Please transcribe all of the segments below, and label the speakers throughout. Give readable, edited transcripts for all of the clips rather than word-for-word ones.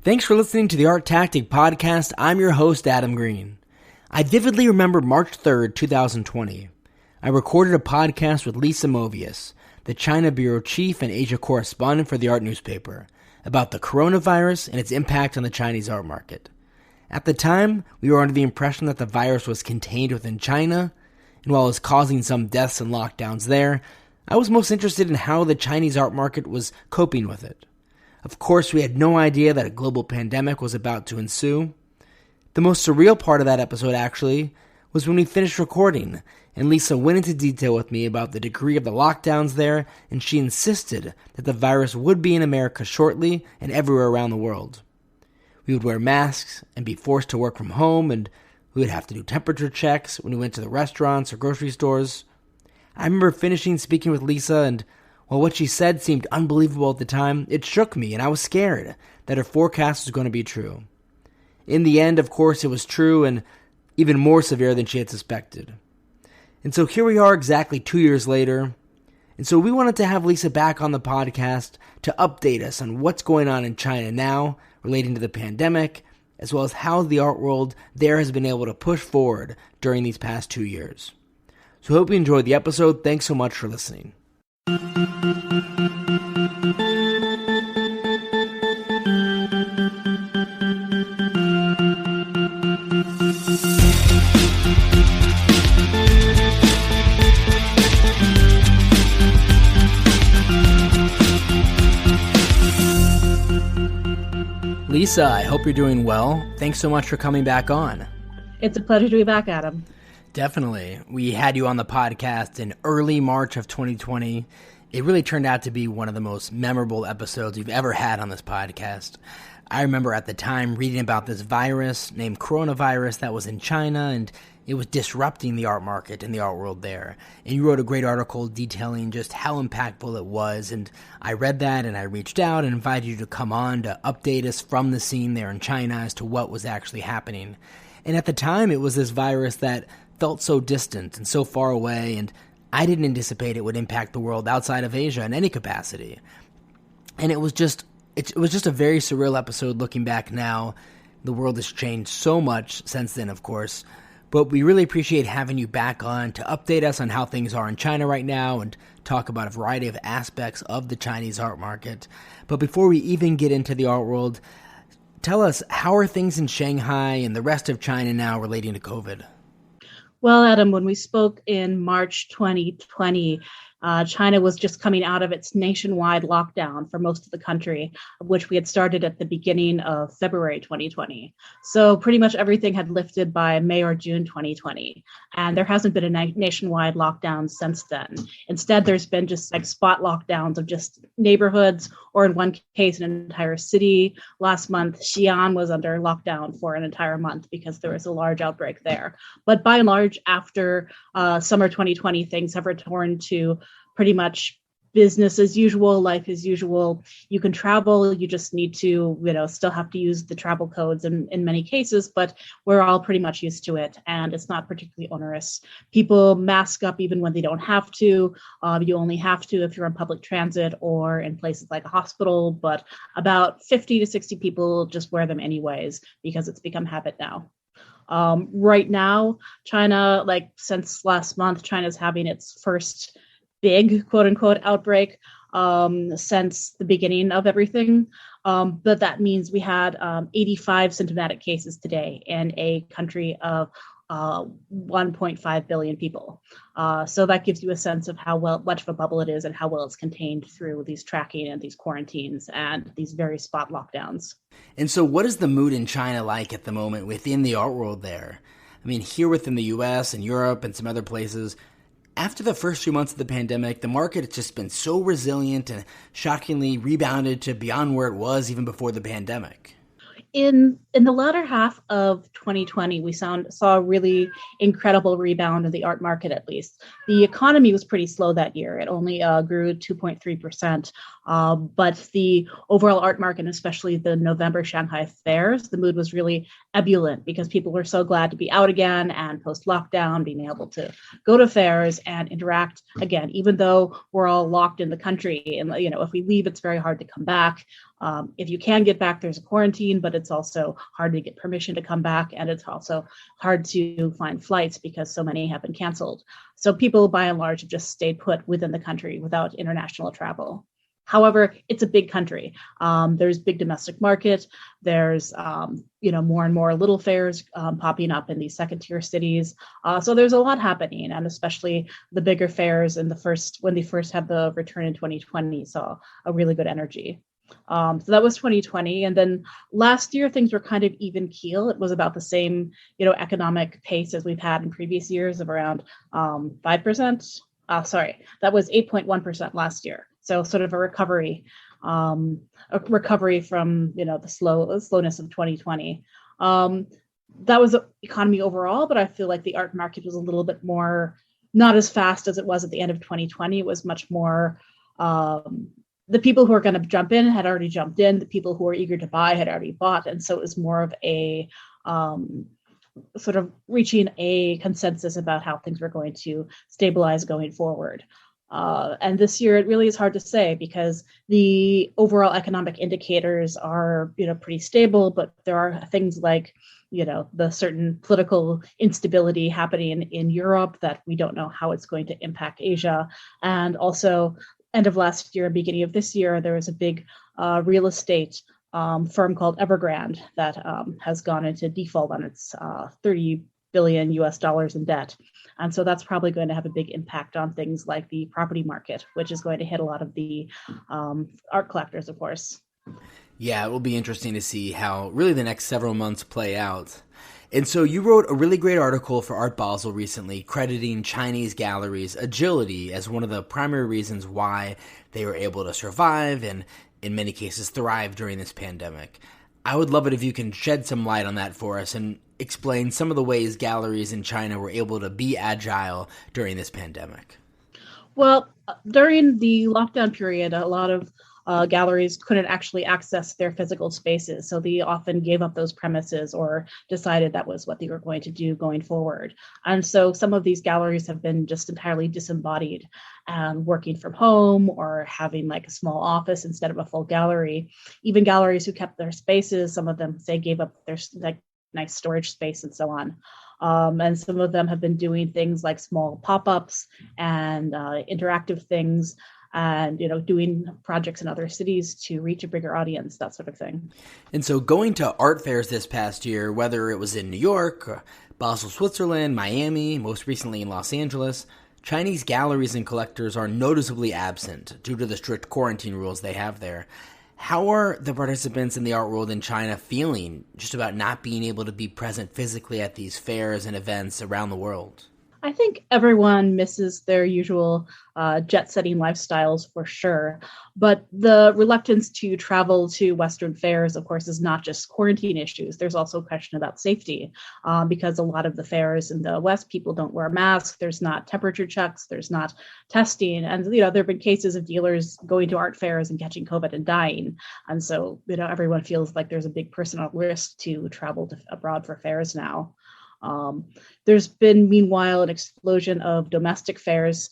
Speaker 1: Thanks for listening to the ArtTactic Podcast. I'm your host, Adam Green. I vividly remember March 3rd, 2020. I recorded a podcast with Lisa Movius, the China Bureau Chief and Asia Correspondent for the art newspaper, about the coronavirus and its impact on the Chinese art market. At the time, we were under the impression that the virus was contained within China, and while it was causing some deaths and lockdowns there, I was most interested in how the Chinese art market was coping with it. Of course, we had no idea that a global pandemic was about to ensue. The most surreal part of that episode, actually, was when we finished recording, and Lisa went into detail with me about the degree of the lockdowns there, and she insisted that the virus would be in America shortly and everywhere around the world. We would wear masks and be forced to work from home, and we would have to do temperature checks when we went to the restaurants or grocery stores. I remember finishing speaking with Lisa, and while what she said seemed unbelievable at the time, it shook me, and I was scared that her forecast was going to be true. In the end, of course, it was true, and even more severe than she had suspected. And so here we are exactly 2 years later, and so we wanted to have Lisa back on the podcast to update us on what's going on in China now relating to the pandemic, as well as how the art world there has been able to push forward during these past 2 years. So I hope you enjoyed the episode. Thanks so much for listening. Lisa, I hope you're doing well. Thanks so much for coming back on.
Speaker 2: It's a pleasure to be back, Adam.
Speaker 1: Definitely. We had you on the podcast in early March of 2020. It really turned out to be one of the most memorable episodes we've ever had on this podcast. I remember at the time reading about this virus named coronavirus that was in China, and it was disrupting the art market and the art world there. And you wrote a great article detailing just how impactful it was, and I read that and I reached out and invited you to come on to update us from the scene there in China as to what was actually happening. And at the time, it was this virus that felt so distant and so far away, and I didn't anticipate it would impact the world outside of Asia in any capacity. And it was just a very surreal episode looking back now. The world has changed so much since then, of course, but we really appreciate having you back on to update us on how things are in China right now and talk about a variety of aspects of the Chinese art market. But before we even get into the art world, tell us, how are things in Shanghai and the rest of China now relating to COVID?
Speaker 2: Well, Adam, when we spoke in March 2020, China was just coming out of its nationwide lockdown for most of the country, which we had started at the beginning of February 2020. So pretty much everything had lifted by May or June 2020. And there hasn't been a nationwide lockdown since then. Instead, there's been just like spot lockdowns of just neighborhoods, or in one case, an entire city. Last month, Xi'an was under lockdown for an entire month because there was a large outbreak there. But by and large, after summer 2020, things have returned to pretty much business as usual, life as usual. You can travel, you just need to, still have to use the travel codes in many cases, but we're all pretty much used to it, and it's not particularly onerous. People mask up even when they don't have to. You only have to if you're on public transit or in places like a hospital, but about 50 to 60 people just wear them anyways because it's become habit now. Right now, China, since last month, China's having its first big quote unquote outbreak since the beginning of everything. But that means we had 85 symptomatic cases today in a country of 1.5 billion people. So that gives you a sense of how much of a bubble it is and how well it's contained through these tracking and these quarantines and these very spot lockdowns.
Speaker 1: And so what is the mood in China like at the moment within the art world there? I mean, here within the US and Europe and some other places, after the first few months of the pandemic, the market has just been so resilient and shockingly rebounded to beyond where it was even before the pandemic.
Speaker 2: In the latter half of 2020, we saw a really incredible rebound in the art market, at least. The economy was pretty slow that year. It only grew 2.3%. But the overall art market, especially the November Shanghai fairs, the mood was really ebullient because people were so glad to be out again and post-lockdown, being able to go to fairs and interact again, even though we're all locked in the country. And, if we leave, it's very hard to come back. If you can get back, there's a quarantine, but it's also hard to get permission to come back. And it's also hard to find flights because so many have been canceled. So people, by and large, have just stayed put within the country without international travel. However, it's a big country. There's big domestic market. There's more and more little fairs popping up in these second-tier cities. So there's a lot happening, and especially the bigger fairs when they first had the return in 2020 saw a really good energy. So that was 2020, and then last year things were kind of even keel. It was about the same, economic pace as we've had in previous years of around 5%. That was 8.1% last year. So sort of a recovery from the slowness of 2020. That was the economy overall, but I feel like the art market was a little bit more, not as fast as it was at the end of 2020. It was much more. The people who are going to jump in had already jumped in. The people who are eager to buy had already bought, and so it was more of a sort of reaching a consensus about how things were going to stabilize going forward. And this year, it really is hard to say because the overall economic indicators are, pretty stable, but there are things like, the certain political instability happening in Europe that we don't know how it's going to impact Asia. And also, end of last year, beginning of this year, there was a big real estate firm called Evergrande that has gone into default on its $30 billion US in debt. And so that's probably going to have a big impact on things like the property market, which is going to hit a lot of the art collectors, of course.
Speaker 1: Yeah, it will be interesting to see how really the next several months play out. And so you wrote a really great article for Art Basel recently crediting Chinese galleries' agility as one of the primary reasons why they were able to survive and, in many cases, thrive during this pandemic. I would love it if you can shed some light on that for us and explain some of the ways galleries in China were able to be agile during this pandemic.
Speaker 2: Well, during the lockdown period, a lot of galleries couldn't actually access their physical spaces. So they often gave up those premises or decided that was what they were going to do going forward. And so some of these galleries have been just entirely disembodied and working from home or having like a small office instead of a full gallery. Even galleries who kept their spaces, some of them say gave up their nice storage space and so on. And some of them have been doing things like small pop-ups and interactive things and, doing projects in other cities to reach a bigger audience, that sort of thing.
Speaker 1: And so going to art fairs this past year, whether it was in New York, Basel, Switzerland, Miami, most recently in Los Angeles, Chinese galleries and collectors are noticeably absent due to the strict quarantine rules they have there. How are the participants in the art world in China feeling just about not being able to be present physically at these fairs and events around the world?
Speaker 2: I think everyone misses their usual jet-setting lifestyles for sure. But the reluctance to travel to Western fairs, of course, is not just quarantine issues. There's also a question about safety because a lot of the fairs in the West, people don't wear masks. There's not temperature checks. There's not testing. And, there have been cases of dealers going to art fairs and catching COVID and dying. And so, everyone feels like there's a big personal risk to travel abroad for fairs now. There's been, meanwhile, an explosion of domestic fairs.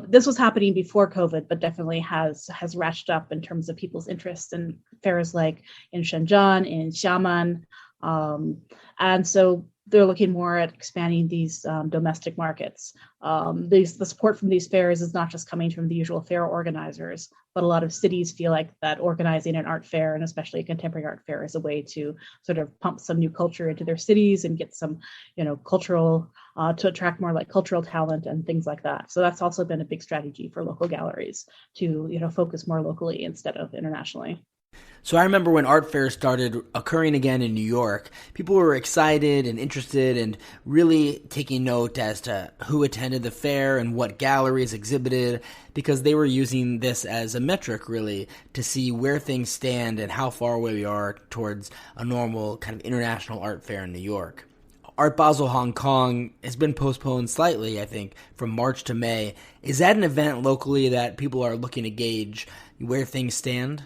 Speaker 2: This was happening before COVID, but definitely has ratcheted up in terms of people's interests in fairs like in Shenzhen, in Xiamen. And so they're looking more at expanding these domestic markets. The support from these fairs is not just coming from the usual fair organizers, but a lot of cities feel like that organizing an art fair, and especially a contemporary art fair, is a way to sort of pump some new culture into their cities and get some, cultural, to attract more like cultural talent and things like that. So that's also been a big strategy for local galleries to, focus more locally instead of internationally.
Speaker 1: So I remember when art fairs started occurring again in New York, people were excited and interested and really taking note as to who attended the fair and what galleries exhibited, because they were using this as a metric really to see where things stand and how far away we are towards a normal kind of international art fair in New York. Art Basel Hong Kong has been postponed slightly, I think, from March to May. Is that an event locally that people are looking to gauge where things stand?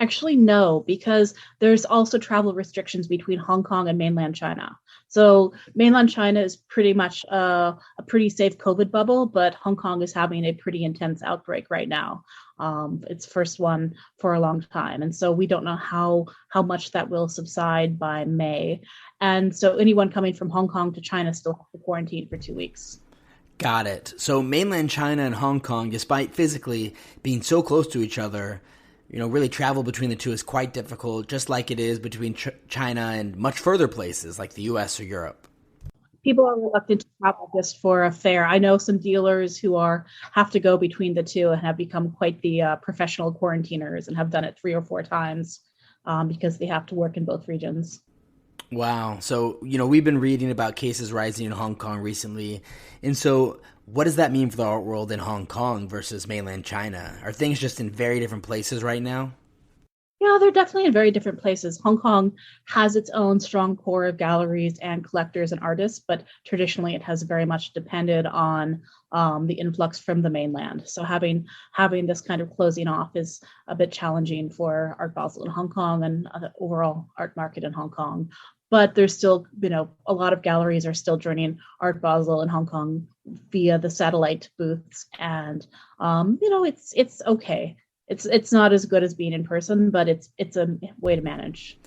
Speaker 2: Actually, no, because there's also travel restrictions between Hong Kong and mainland China. So mainland China is pretty much a pretty safe COVID bubble, but Hong Kong is having a pretty intense outbreak right now. its first one for a long time. And so we don't know how much that will subside by May. And so anyone coming from Hong Kong to China still have to quarantine for 2 weeks.
Speaker 1: Got it. So mainland China and Hong Kong, despite physically being so close to each other, really travel between the two is quite difficult, just like it is between China and much further places like the US or Europe.
Speaker 2: People are reluctant to travel just for a fair. I know some dealers who have to go between the two and have become quite the professional quarantiners and have done it 3 or 4 times because they have to work in both regions.
Speaker 1: Wow. So, we've been reading about cases rising in Hong Kong recently. And so what does that mean for the art world in Hong Kong versus mainland China? Are things just in very different places right now?
Speaker 2: Yeah, they're definitely in very different places. Hong Kong has its own strong core of galleries and collectors and artists, but traditionally it has very much depended on the influx from the mainland. So having this kind of closing off is a bit challenging for Art Basel in Hong Kong and the overall art market in Hong Kong. But there's still, a lot of galleries are still joining Art Basel in Hong Kong via the satellite booths, and it's okay. It's not as good as being in person, but it's a way to manage.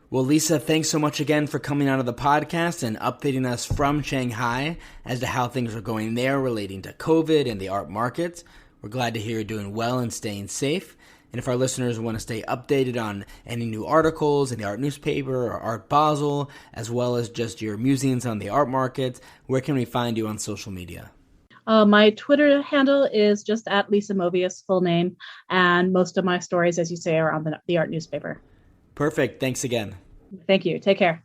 Speaker 1: Well, Lisa, thanks so much again for coming onto the podcast and updating us from Shanghai as to how things are going there relating to COVID and the art market. We're glad to hear you're doing well and staying safe. And if our listeners want to stay updated on any new articles in the art newspaper or Art Basel, as well as just your musings on the art market, where can we find you on social media?
Speaker 2: My Twitter handle is just at Lisa Movius, full name. And most of my stories, as you say, are on the art newspaper.
Speaker 1: Perfect. Thanks again.
Speaker 2: Thank you. Take care.